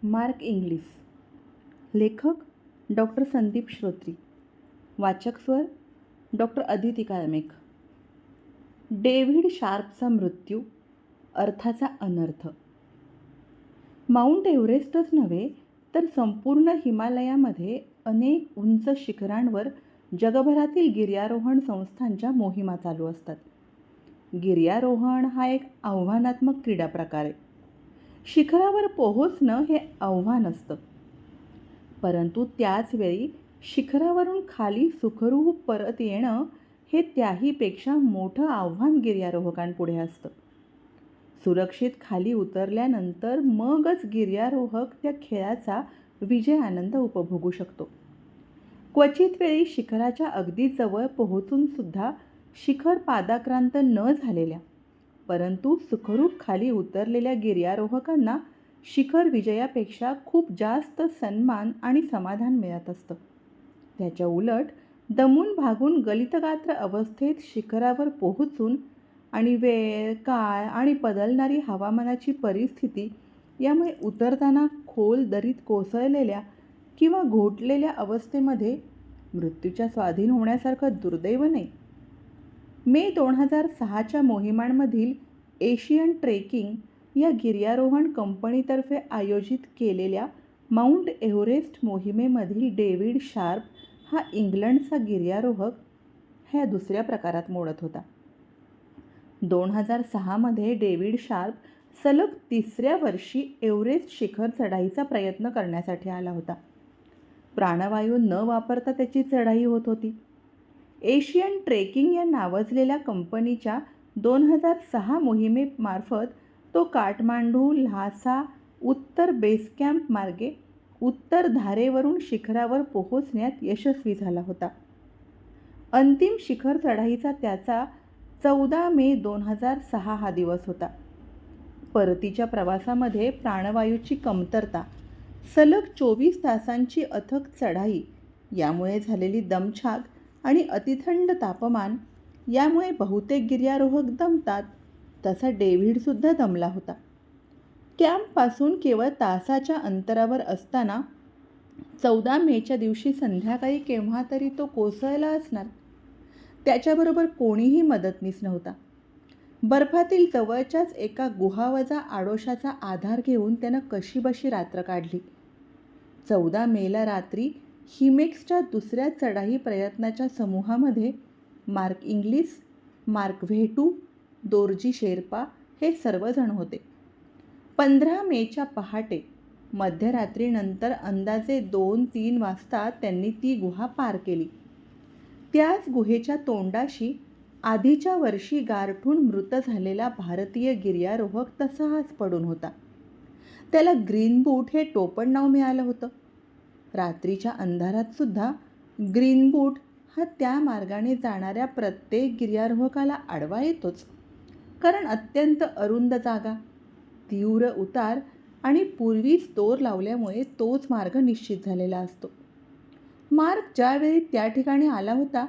Mark English. लेखक doctor Sandeep श्रोत्री. वाचक स्वर डॉक्टर अदिती काळमेघ. डेव्हिड शार्पचा मृत्यू, अर्थाचा अनर्थ. माउंट एव्हरेस्टच नव्हे तर संपूर्ण हिमालयामध्ये अनेक उंच शिखरांवर जगभरातील गिर्यारोहण संस्थांच्या मोहिमा चालू असतात. गिर्यारोहण हा एक आव्हानात्मक क्रीडा प्रकार आहे. शिखरावर पोहोचणं हे आव्हान असतं, परंतु त्याचवेळी शिखरावरून खाली सुखरूप परत येणं हे त्याहीपेक्षा मोठं आव्हान गिर्यारोहकांपुढे असतं. सुरक्षित खाली उतरल्यानंतर मगच गिर्यारोहक त्या खेळाचा विजय आनंद उपभोगू शकतो. क्वचित वेळी शिखराच्या अगदी जवळ पोहोचून सुद्धा शिखर पादाक्रांत न झालेल्या परंतु सुखरूप खाली उतरलेल्या गिर्यारोहकांना शिखर विजयापेक्षा खूप जास्त सन्मान आणि समाधान मिळत असतं. त्याच्या उलट दमून भागून गलितगात्र अवस्थेत शिखरावर पोहोचून आणि वेळ, काळ आणि बदलणारी हवामानाची परिस्थिती यामुळे उतरताना खोल दरीत कोसळलेल्या किंवा घोटलेल्या अवस्थेमध्ये मृत्यूच्या स्वाधीन होण्यासारखं दुर्दैव नाही. मे 2006च्या मोहिमांमधील एशियन ट्रेकिंग या गिर्यारोहण कंपनीतर्फे आयोजित केलेल्या माउंट एव्हरेस्ट मोहिमेमधील डेव्हिड शार्प हा इंग्लंडचा गिर्यारोहक ह्या दुसऱ्या प्रकारात मोडत होता. 2006मध्ये डेव्हिड शार्प सलग 3ऱ्या वर्षी एव्हरेस्ट शिखर चढाईचा प्रयत्न करण्यासाठी आला होता. प्राणवायू न वापरता त्याची चढाई होत होती. एशियन ट्रेकिंग या नावाजलेल्या कंपनीच्या 2006 मोहिमेमार्फत तो काठमांडू, ल्हासा उत्तर बेस कॅम्प मार्गे उत्तर धारेवरून शिखरावर पोहोचण्यात यशस्वी झाला होता. अंतिम शिखर चढाईचा त्याचा 14 मे 2006 हा दिवस होता. परतीच्या प्रवासामध्ये प्राणवायूची कमतरता, सलग 24 तासांची अथक चढाई यामुळे झालेली दमछाक आणि अतिथंड तापमान यामुळे बहुतेक गिर्यारोहक दमतात, तसा डेव्हिडसुद्धा दमला होता. कॅम्पपासून केवळ तासाच्या अंतरावर असताना 14 मेच्या दिवशी संध्याकाळी केव्हा तरी तो कोसळला असणार. त्याच्याबरोबर कोणीही मदतनीस नव्हता. बर्फातील जवळच्याच एका गुहावजा आडोशाचा आधार घेऊन त्यानं कशीबशी रात्र काढली. 14 मेला रात्री हिमेक्सच्या दुसऱ्या चढाई प्रयत्नाच्या समूहामध्ये Mark Inglis, Mark Whetu, Dorji Sherpa हे सर्वजण होते. 15 मेच्या पहाटे मध्यरात्रीनंतर अंदाजे 2-3 वाजता त्यांनी ती गुहा पार केली. त्याच गुहेच्या तोंडाशी आधीच्या वर्षी गारठून मृत झालेला भारतीय गिर्यारोहक तसाच पडून होता. त्याला ग्रीन बूट हे टोपण नाव मिळालं होतं. रात्रीच्या अंधारात सुद्धा ग्रीन बूट हा त्या मार्गाने जाणाऱ्या प्रत्येक गिर्यारोहकाला आडवा येतोच, कारण अत्यंत अरुंद जागा, तीव्र उतार आणि पूर्वीच दोर लावल्यामुळे तोच मार्ग निश्चित झालेला असतो. मार्क ज्यावेळी त्या ठिकाणी आला होता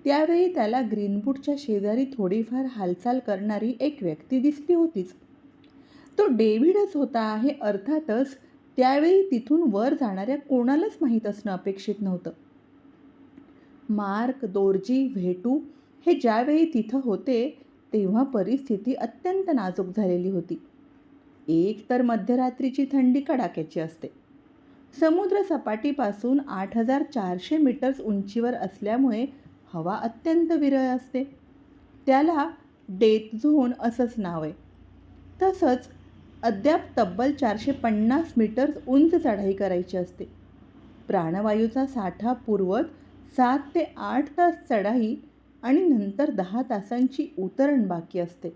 त्यावेळी त्याला ग्रीनबूटच्या शेजारी थोडीफार हालचाल करणारी एक व्यक्ती दिसली होतीच. तो डेव्हिडच होता हे अर्थातच त्यावेळी तिथून वर जाणाऱ्या कोणालाच माहीत असणं अपेक्षित नव्हतं. मार्क, दोर्जी, व्हेटू हे ज्यावेळी तिथं होते तेव्हा परिस्थिती अत्यंत नाजूक झालेली होती. एक तर मध्यरात्रीची थंडी कडाक्याची असते. समुद्र सपाटीपासून 8400 मीटर्स उंचीवर असल्यामुळे हवा अत्यंत विरळ असते. त्याला डेथ झोन असंच नाव आहे. तसंच अद्याप तब्बल 450 मीटर्स उंच चढाई करायची असते. प्राणवायूचा साठा पुरवत 7 ते 8 तास चढाई आणि नंतर 10 तासांची उतरण बाकी असते.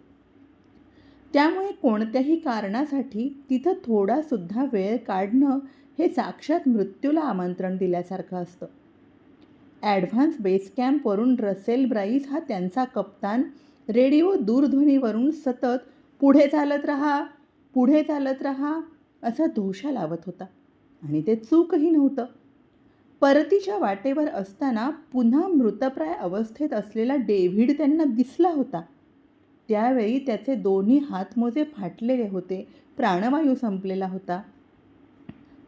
त्यामुळे कोणत्याही कारणासाठी तिथं थोडासुद्धा वेळ काढणं हे साक्षात मृत्यूला आमंत्रण दिल्यासारखं असतं. ॲडव्हान्स बेस कॅम्पवरून रसेल ब्राईस हा त्यांचा कप्तान रेडिओ दूरध्वनीवरून सतत पुढे चालत राहा, पुढे चालत राहा असा धोशा लावत होता आणि ते चूकही नव्हतं. परतीच्या वाटेवर असताना पुन्हा मृतप्राय अवस्थेत असलेला डेव्हिड त्यांना दिसला होता. त्यावेळी त्याचे दोन्ही हातमोजे फाटलेले होते, प्राणवायू संपलेला होता.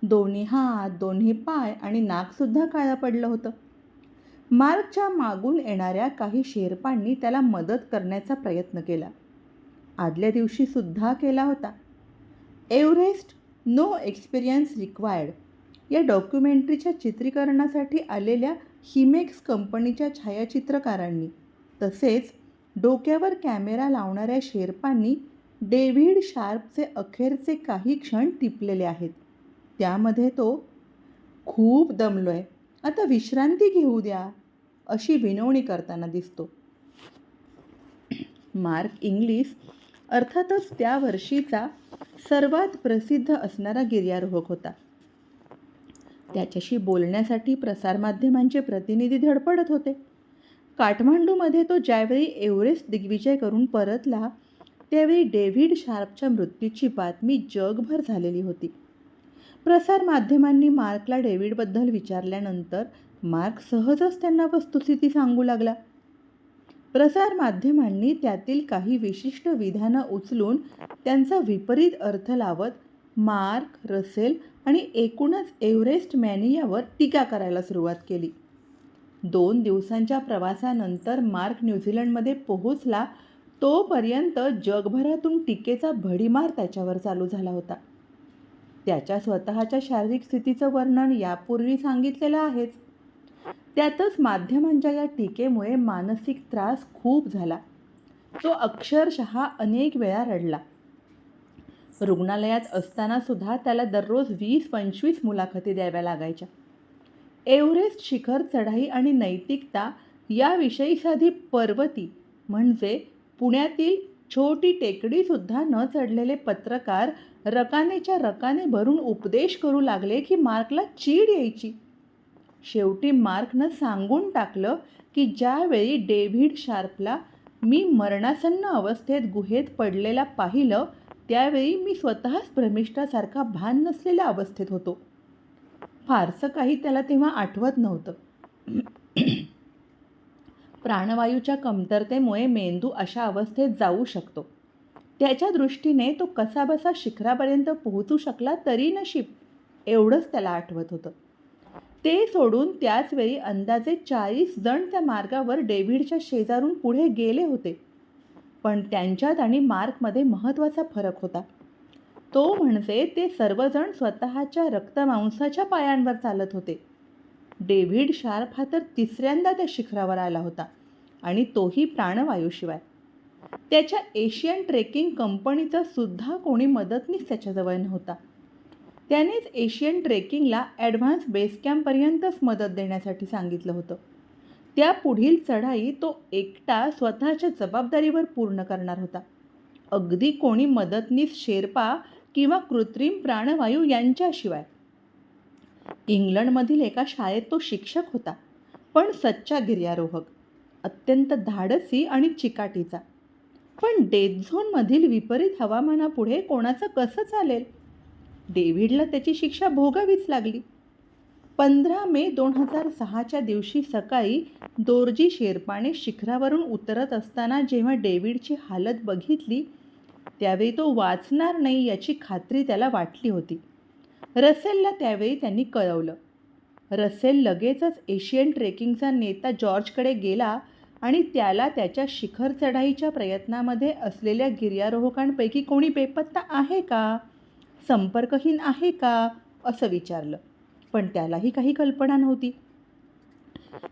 दोन्ही हात, दोन्ही पाय आणि नाकसुद्धा काळं पडलं होतं. मार्कच्या मागून येणाऱ्या काही शेर्पांनी त्याला मदत करण्याचा प्रयत्न केला. आदल्या दिवशी सुद्धा केला होता. एव्हरेस्ट नो एक्सपिरियन्स रिक्वायर्ड या डॉक्युमेंटरीच्या चित्रीकरणासाठी आलेल्या हिमेक्स कंपनीच्या छायाचित्रकारांनी तसेच डोक्यावर कॅमेरा लावणाऱ्या शेर्पांनी डेव्हिड शार्पचे अखेरचे काही क्षण टिपलेले आहेत. त्यामध्ये तो खूप दमलोय, आता विश्रांती घेऊ द्या अशी विनवणी करताना दिसतो. मार्क इंग्लिस अर्थातच त्या वर्षीचा सर्वात प्रसिद्ध असणारा गिर्यारोहक होता. त्याच्याशी बोलण्यासाठी प्रसारमाध्यमांचे प्रतिनिधी धडपडत होते. काठमांडूमध्ये तो ज्यावेळी एव्हरेस्ट दिग्विजय करून परतला त्यावेळी डेव्हिड शार्पच्या मृत्यूची बातमी जगभर झालेली होती. प्रसारमाध्यमांनी मार्कला डेव्हिडबद्दल विचारल्यानंतर मार्क सहजच त्यांना वस्तुस्थिती सांगू लागला. प्रसारमाध्यमांनी त्यातील काही विशिष्ट विधानं उचलून त्यांचा विपरीत अर्थ लावत मार्क, रसेल आणि एकूणच एव्हरेस्ट मॅनियावर टीका करायला सुरुवात केली. 2 दिवसांच्या प्रवासानंतर मार्क न्यूझीलंडमध्ये पोहोचला तोपर्यंत जगभरातून टीकेचा भडीमार त्याच्यावर चालू झाला होता. त्याच्या स्वतःच्या शारीरिक स्थितीचं वर्णन यापूर्वी सांगितलेलं आहेच. त्यातच माध्यमांच्या या टीकेमुळे मानसिक त्रास खूप झाला. तो अक्षरशः अनेक वेळा रडला. रुग्णालयात असताना सुद्धा त्याला दररोज 20-25 मुलाखती द्याव्या लागायच्या. एव्हरेस्ट शिखर चढाई आणि नैतिकता याविषयी साधी पर्वती म्हणजे पुण्यातील छोटी टेकडीसुद्धा न चढलेले पत्रकार रकानेच्या रकाने भरून उपदेश करू लागले की मार्कला चीड यायची. शेवटी मार्कनं सांगून टाकलं की ज्यावेळी डेव्हिड शार्पला मी मरणासन्न अवस्थेत गुहेत पडलेला पाहिलं त्यावेळी मी स्वतःच भ्रमिष्ठासारखा भान नसलेल्या अवस्थेत होतो. फारसं काही त्याला तेव्हा आठवत नव्हतं. प्राणवायूच्या कमतरतेमुळे मेंदू अशा अवस्थेत जाऊ शकतो. त्याच्या दृष्टीने तो कसाबसा शिखरापर्यंत पोहोचू शकला तरी नशीब एवढंच त्याला आठवत होतं. ते सोडून त्याचवेळी अंदाजे 40 जण त्या मार्गावर डेव्हिडच्या शेजारून पुढे गेले होते. पण त्यांच्यात आणि मार्कमध्ये महत्त्वाचा फरक होता. तो म्हणजे ते सर्वजण स्वतःच्या रक्तमांसाच्या पायांवर चालत होते. डेव्हिड शार्प हा तर 3ऱ्यांदा त्या शिखरावर आला होता आणि तोही प्राणवायूशिवाय. त्याच्या एशियन ट्रेकिंग कंपनीचा सुद्धा कोणी मदतनीस त्याच्याजवळ नव्हता. त्यानेच एशियन ट्रेकिंगला ॲडव्हान्स बेस कॅम्पपर्यंतच मदत देण्यासाठी सांगितलं होतं. त्या पुढील चढाई तो एकटा स्वतःच्या जबाबदारीवर पूर्ण करणार होता. अगदी कोणी मदतनीस शेर्पा किंवा कृत्रिम प्राणवायू यांच्याशिवाय. इंग्लंडमधील एका शाळेत तो शिक्षक होता, पण सच्चा गिर्यारोहक, अत्यंत धाडसी आणि चिकाटीचा. पण डेथ झोनमधील विपरीत हवामानापुढे कोणाचं कसं चालेल? डेव्हिडला त्याची शिक्षा भोगावीच लागली. 15 मे 2006च्या दिवशी सकाळी दोर्जी शेर्पाने शिखरावरून उतरत असताना जेव्हा डेव्हिडची हालत बघितली त्यावेळी तो वाचणार नाही याची खात्री त्याला वाटली होती. रसेलला त्यावेळी त्यांनी कळवलं. रसेल लगेचच एशियन ट्रेकिंगचा नेता जॉर्जकडे गेला आणि त्याला त्याच्या शिखर चढाईच्या प्रयत्नामध्ये असलेल्या गिर्यारोहकांपैकी कोणी बेपत्ता आहे का, संपर्कहीन आहे का असं विचारलं. पण त्यालाही काही कल्पना नव्हती.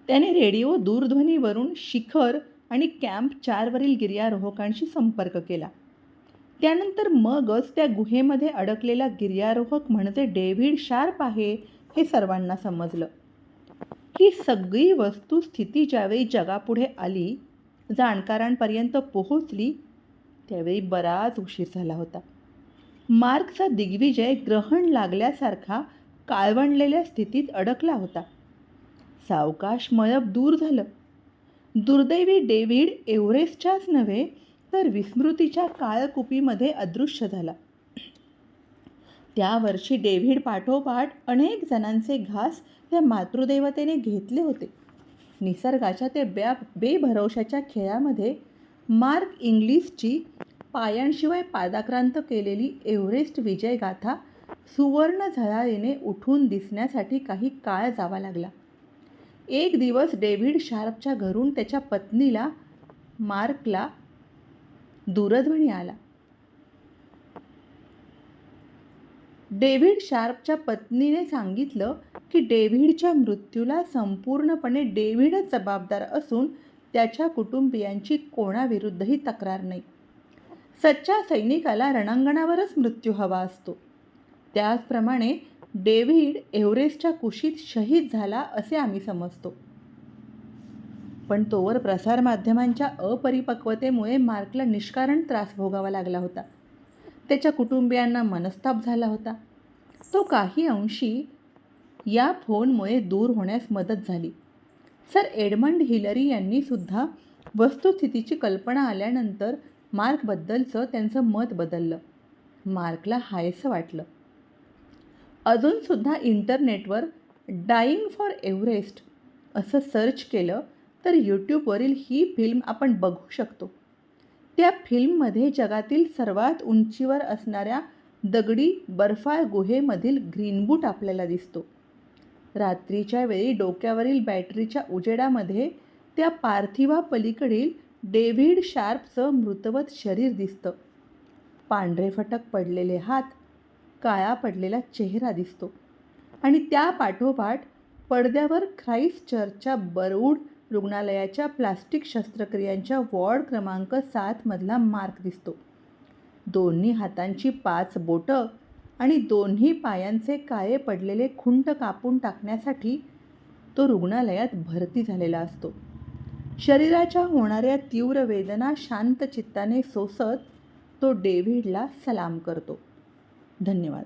त्याने रेडिओ दूरध्वनीवरून शिखर आणि कॅम्प 4 वरील गिर्यारोहकांशी संपर्क केला. त्यानंतर मगच त्या गुहेमध्ये अडकलेला गिर्यारोहक म्हणजे डेव्हिड शार्प आहे हे सर्वांना समजलं. ही सगळी वस्तुस्थिती ज्यावेळी जगापुढे आली, जाणकारांपर्यंत पोहोचली त्यावेळी बराच उशीर झाला होता. मार्कचा दिग्विजय ग्रहण लागल्यासारखा काळवंडलेल्या स्थितीत अडकला होता. सावकाश मळप दूर झालं. दुर्दैवी डेव्हिड एव्हरेस्टच्याच नव्हे तर विस्मृतीच्या काळकुपीमध्ये अदृश्य झाला. त्या वर्षी डेव्हिड पाठोपाठ अनेक जणांचे घास त्या मातृदेवतेने घेतले होते. निसर्गाच्या ते बेभरवशाच्या खेळामध्ये मार्क इंग्लिसची पायांशिवाय पादाक्रांत केलेली एव्हरेस्ट विजयगाथा सुवर्ण झळाळीने उठून दिसण्यासाठी काही काळ जावा लागला. एक दिवस डेव्हिड शार्पच्या घरून त्याच्या पत्नीला मार्कला दूरध्वनी आला. डेव्हिड शार्पच्या पत्नीने सांगितलं की डेव्हिडच्या मृत्यूला संपूर्णपणे डेव्हिडच जबाबदार असून त्याच्या कुटुंबियांची कोणाविरुद्धही तक्रार नाही. सच्च्या सैनिकाला रणांगणावरच मृत्यू हवा असतो. त्याचप्रमाणे डेव्हिड एव्हरेस्टच्या कुशीत शहीद झाला असे आम्ही समजतो. पण तोवर प्रसारमाध्यमांच्या अपरिपक्वतेमुळे मार्कला निष्कारण त्रास भोगावा लागला होता. त्याच्या कुटुंबियांना मनस्ताप झाला होता. तो काही अंशी या फोनमुळे दूर होण्यास मदत झाली. सर एडमंड हिलरी यांनी सुद्धा वस्तुस्थितीची कल्पना आल्यानंतर मार्कबद्दलचं त्यांचं मत बदललं. मार्कला हायसं वाटलं. अजूनसुद्धा इंटरनेटवर डाईंग फॉर एव्हरेस्ट असं सर्च केलं तर यूट्यूबवरील ही फिल्म आपण बघू शकतो. त्या फिल्ममध्ये जगातील सर्वात उंचीवर असणाऱ्या दगडी बर्फाळ गुहेमधील ग्रीनबूट आपल्याला दिसतो. रात्रीच्या वेळी डोक्यावरील बॅटरीच्या उजेडामध्ये त्या पार्थिवापलीकडील डेव्हिड शार्पचं मृतवत शरीर दिसतं. पांढरे फटक पडलेले हात, काळा पडलेला चेहरा दिसतो आणि त्या पाठोपाठ पडद्यावर ख्राइस्ट चर्चच्या बरवूड रुग्णालयाच्या प्लास्टिक शस्त्रक्रियांच्या वॉर्ड क्रमांक 7 मधला मार्क दिसतो. दोन्ही हातांची 5 बोटं आणि दोन्ही पायांचे काळे पडलेले खुंट कापून टाकण्यासाठी तो रुग्णालयात भरती झालेला असतो. शरीराच्या होणाऱ्या तीव्र वेदना शांत चित्ताने सोसत तो डेव्हिडला सलाम करतो. धन्यवाद.